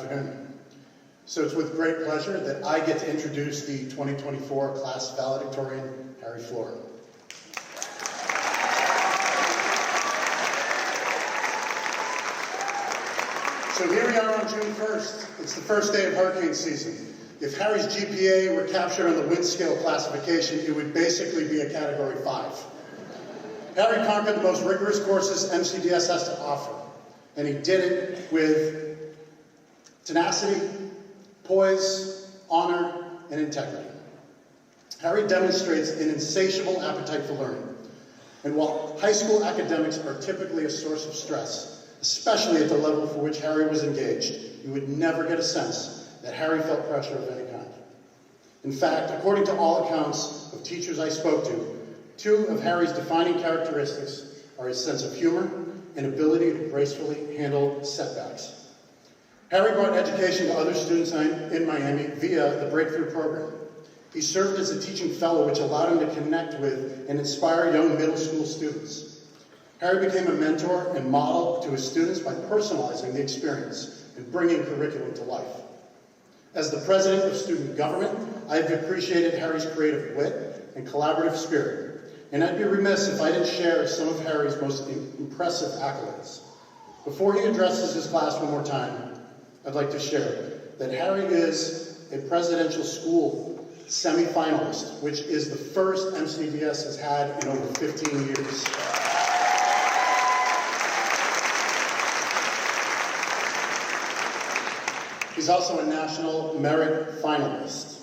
afternoon. So it's with great pleasure that I get to introduce the 2024 class valedictorian, Harry Florin. So here we are on June 1st. It's the first day of hurricane season. If Harry's GPA were captured on the wind scale classification, it would basically be a category 5. Harry conquered the most rigorous courses MCDS has to offer, and he did it with tenacity, poise, honor, and integrity. Harry demonstrates an insatiable appetite for learning, and while high school academics are typically a source of stress, especially at the level for which Harry was engaged, you would never get a sense that Harry felt pressure of any kind. In fact, according to all accounts of teachers I spoke to, 2 of Harry's defining characteristics are his sense of humor and ability to gracefully handle setbacks. Harry brought education to other students in Miami via the Breakthrough program. He served as a teaching fellow, which allowed him to connect with and inspire young middle school students. Harry became a mentor and model to his students by personalizing the experience and bringing curriculum to life. As the president of student government, I have appreciated Harry's creative wit and collaborative spirit, and I'd be remiss if I didn't share some of Harry's most impressive accolades. Before he addresses his class one more time, I'd like to share that Harry is a presidential school semifinalist, which is the first MCDS has had in over 15 years. He's also a National Merit finalist.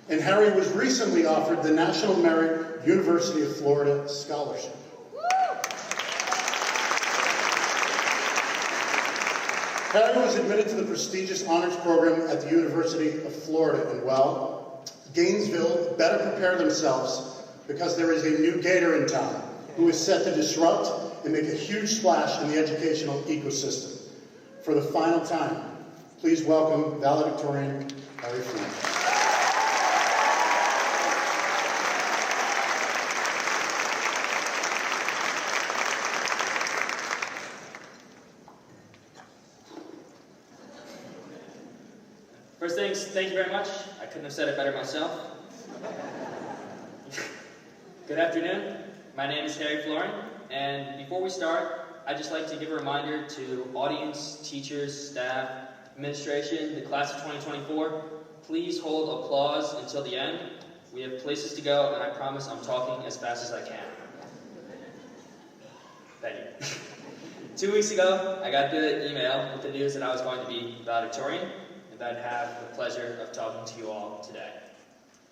And Harry was recently offered the National Merit University of Florida Scholarship. Harry was admitted to the prestigious honors program at the University of Florida, and well, Gainesville better prepare themselves because there is a new Gator in town who is set to disrupt and make a huge splash in the educational ecosystem. For the final time, please welcome valedictorian Harry Florin. First things, thank you very much. I couldn't have said it better myself. Good afternoon. My name is Harry Florin, and before we start, I'd just like to give a reminder to audience, teachers, staff, administration, the class of 2024, please hold applause until the end. We have places to go, and I promise I'm talking as fast as I can. Thank you. 2 weeks ago, I got the email with the news that I was going to be valedictorian, and that I'd have the pleasure of talking to you all today.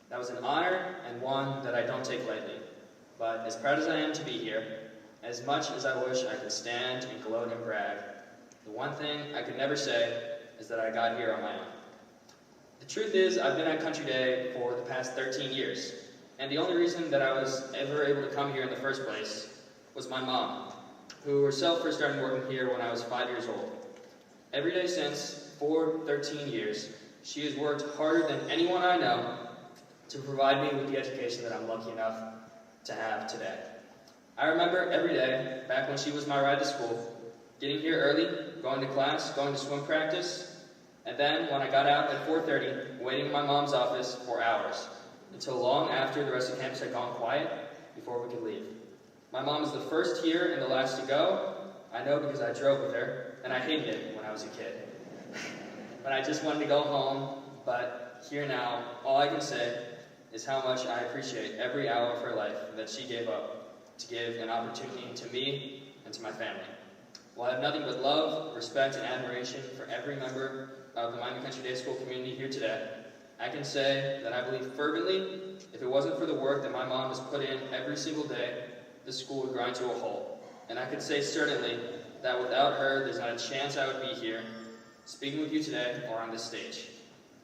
That was an honor, and one that I don't take lightly. But as proud as I am to be here, as much as I wish I could stand and gloat and brag, the one thing I could never say is that I got here on my own. The truth is, I've been at Country Day for the past 13 years, and the only reason that I was ever able to come here in the first place was my mom, who herself first started working here when I was 5 years old. Every day since, for 13 years, she has worked harder than anyone I know to provide me with the education that I'm lucky enough to have today. I remember every day, back when she was my ride to school, getting here early, going to class, going to swim practice, and then when I got out at 4:30, waiting in my mom's office for hours, until long after the rest of campus had gone quiet before we could leave. My mom is the first here and the last to go. I know because I drove with her, and I hated it when I was a kid. But I just wanted to go home, but here now, all I can say is how much I appreciate every hour of her life that she gave up to give an opportunity to me and to my family. While I have nothing but love, respect, and admiration for every member of the Miami Country Day School community here today, I can say that I believe fervently, if it wasn't for the work that my mom has put in every single day, the school would grind to a halt. And I could say certainly that without her, there's not a chance I would be here, speaking with you today or on this stage.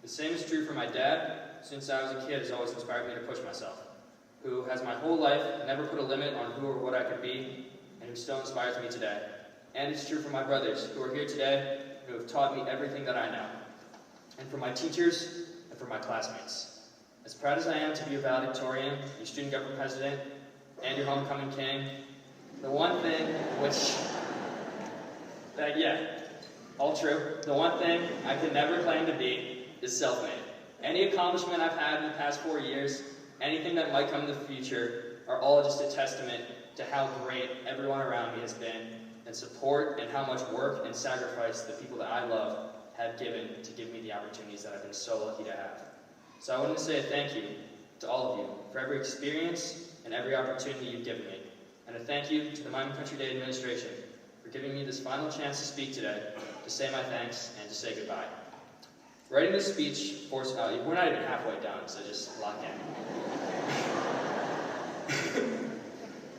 The same is true for my dad, since I was a kid, has always inspired me to push myself, who has my whole life never put a limit on who or what I could be, and who still inspires me today. And it's true for my brothers, who are here today, who have taught me everything that I know. And for my teachers, and for my classmates. As proud as I am to be a valedictorian, your student government president, and your homecoming king, the one thing which, all true. The one thing I could never claim to be is self-made. Any accomplishment I've had in the past 4 years, anything that might come in the future, are all just a testament to how great everyone around me has been, and support and how much work and sacrifice the people that I love have given to give me the opportunities that I've been so lucky to have. So I want to say a thank you to all of you for every experience and every opportunity you've given me. And a thank you to the Miami Country Day administration for giving me this final chance to speak today, to say my thanks and to say goodbye. Writing this speech forced, we're not even halfway done, so just lock in.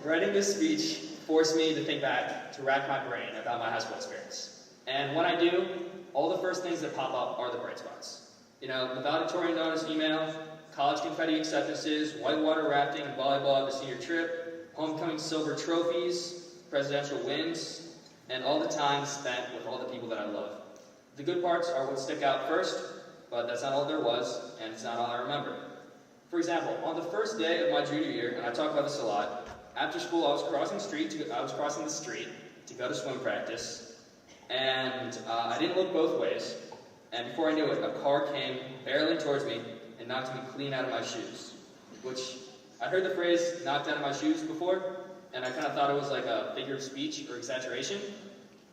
Writing this speech forced me to think back, to rack my brain about my high school experience. And when I do, all the first things that pop up are the bright spots. You know, the valedictorian donors email, college confetti acceptances, whitewater rafting and volleyball at the senior trip, homecoming silver trophies, presidential wins, and all the time spent with all the people that I love. The good parts are what stick out first, but that's not all there was, and it's not all I remember. For example, on the first day of my junior year, and I talk about this a lot, after school I was crossing the street to go to swim practice, and I didn't look both ways, and before I knew it, a car came barreling towards me and knocked me clean out of my shoes, which I heard the phrase knocked out of my shoes before, and I kind of thought it was like a figure of speech or exaggeration.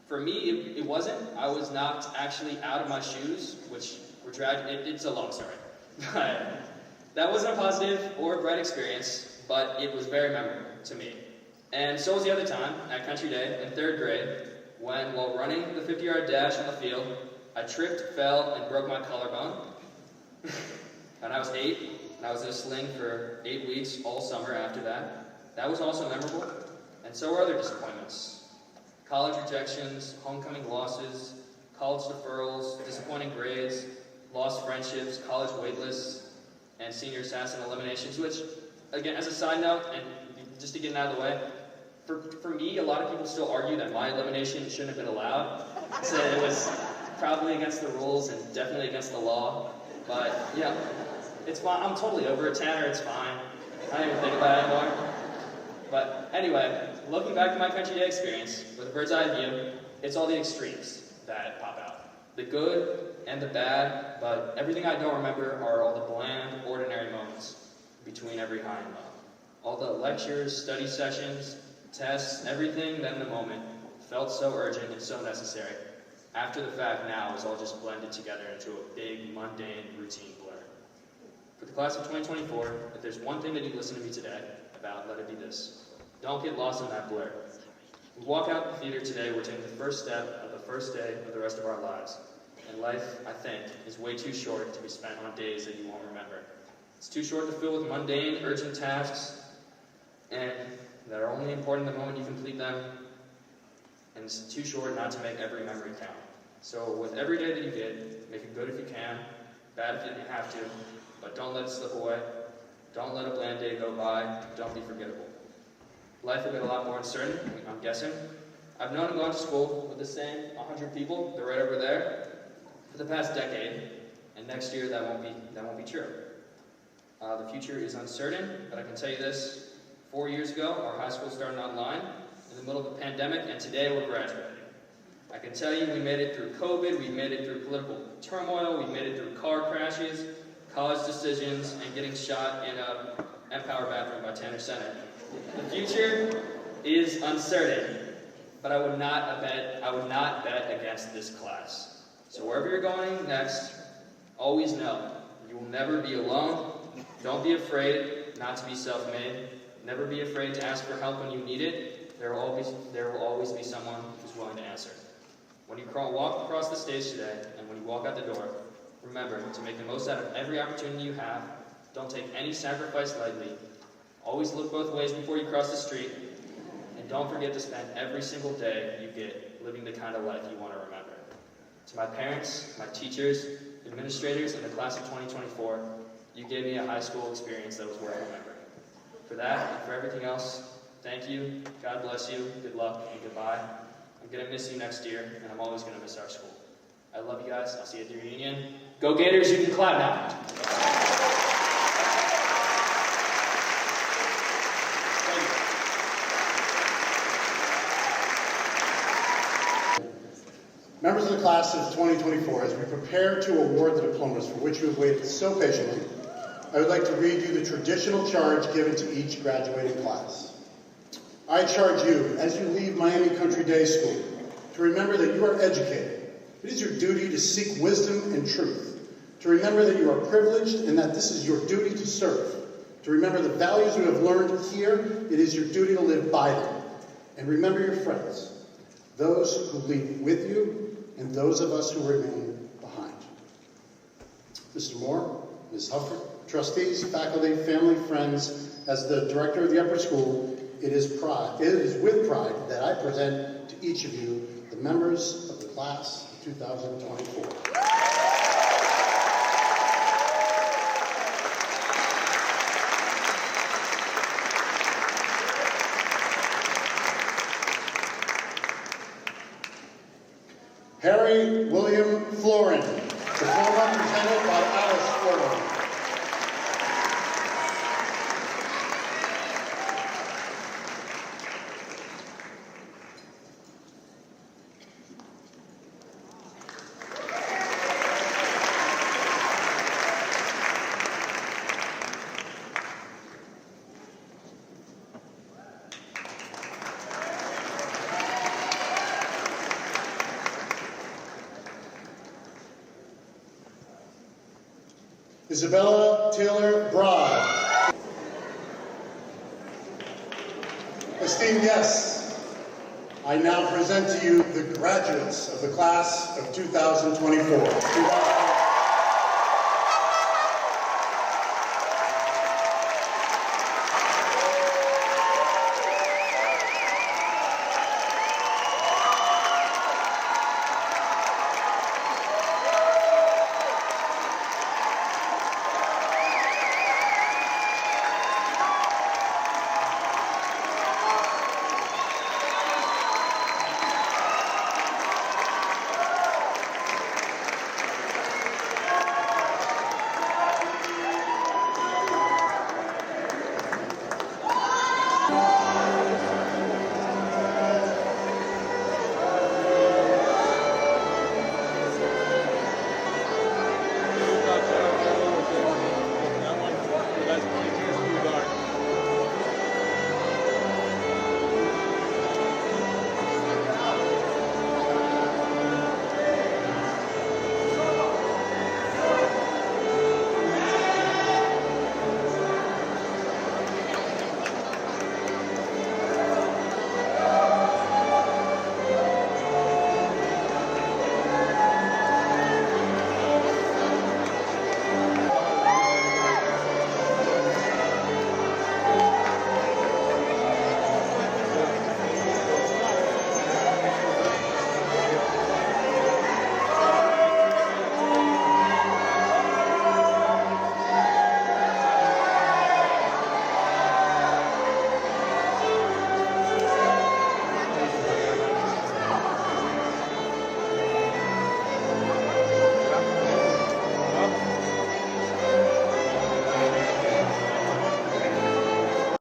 For me, it wasn't. I was knocked actually out of my shoes, which were dragged. It's a long story. That wasn't a positive or a bright experience, but it was very memorable to me. And so was the other time at Country Day in 3rd grade, when, while running the 50-yard dash on the field, I tripped, fell, and broke my collarbone. And I was 8, and I was in a sling for 8 weeks all summer after that. That was also memorable, and so were other disappointments. College rejections, homecoming losses, college deferrals, disappointing grades, lost friendships, college waitlists, and senior assassin eliminations, which, again, as a side note, and just to get it out of the way, for me, a lot of people still argue that my elimination shouldn't have been allowed. So it was probably against the rules and definitely against the law. But, yeah, it's fine. I'm totally over it, Tanner. It's fine. I don't even think about it anymore. But anyway, looking back at my Country Day experience with a bird's eye view, it's all the extremes that pop out. The good and the bad, but everything I don't remember are all the bland, ordinary moments between every high and low. All the lectures, study sessions, tests, everything that in the moment felt so urgent and so necessary. After the fact now is all just blended together into a big, mundane, routine blur. For the class of 2024, if there's one thing that you listen to me today about, let it be this. Don't get lost in that blur. We walk out the theater today, we're taking the first step of the first day of the rest of our lives. And life, I think, is way too short to be spent on days that you won't remember. It's too short to fill with mundane, urgent tasks, and that are only important the moment you complete them. And it's too short not to make every memory count. So with every day that you get, make it good if you can, bad if you have to, but don't let it slip away. Don't let a bland day go by. Don't be forgettable. Life will get a lot more uncertain, I'm guessing. I've known and gone to school with the same 100 people, they're right over there, for the past decade, and next year that won't be true. The future is uncertain, but I can tell you this. 4 years ago, our high school started online in the middle of the pandemic, and today we're graduating. I can tell you we made it through COVID, we made it through political turmoil, we made it through car crashes, college decisions, and getting shot in a Empower bathroom by Tanner Center. The future is uncertain, but I would not bet against this class. So wherever you're going next, always know you will never be alone. Don't be afraid not to be self-made. Never be afraid to ask for help when you need it. There will always be someone who's willing to answer. When you walk across the stage today, and when you walk out the door, remember to make the most out of every opportunity you have. Don't take any sacrifice lightly. Always look both ways before you cross the street. And don't forget to spend every single day you get living the kind of life you want to remember. To my parents, my teachers, administrators, and the class of 2024, you gave me a high school experience that was worth remembering. For that, and for everything else, thank you, God bless you, good luck, and goodbye. I'm going to miss you next year, and I'm always going to miss our school. I love you guys. I'll see you at the reunion. Go Gators, you can clap now. Members of the class of 2024, as we prepare to award the diplomas for which you have waited so patiently, I would like to read you the traditional charge given to each graduating class. I charge you, as you leave Miami Country Day School, to remember that you are educated. It is your duty to seek wisdom and truth, to remember that you are privileged and that this is your duty to serve, to remember the values you have learned here. It is your duty to live by them, and remember your friends, those who leave with you and those of us who remain behind. Mr. Moore, Ms. Hufford, trustees, faculty, family, friends, as the director of the upper school, it is with pride that I present to each of you the members of the class of 2024. Harry William Florin, diploma presented by Alice Florin. Isabella Taylor Broad. Esteemed guests, I now present to you the graduates of the class of 2024.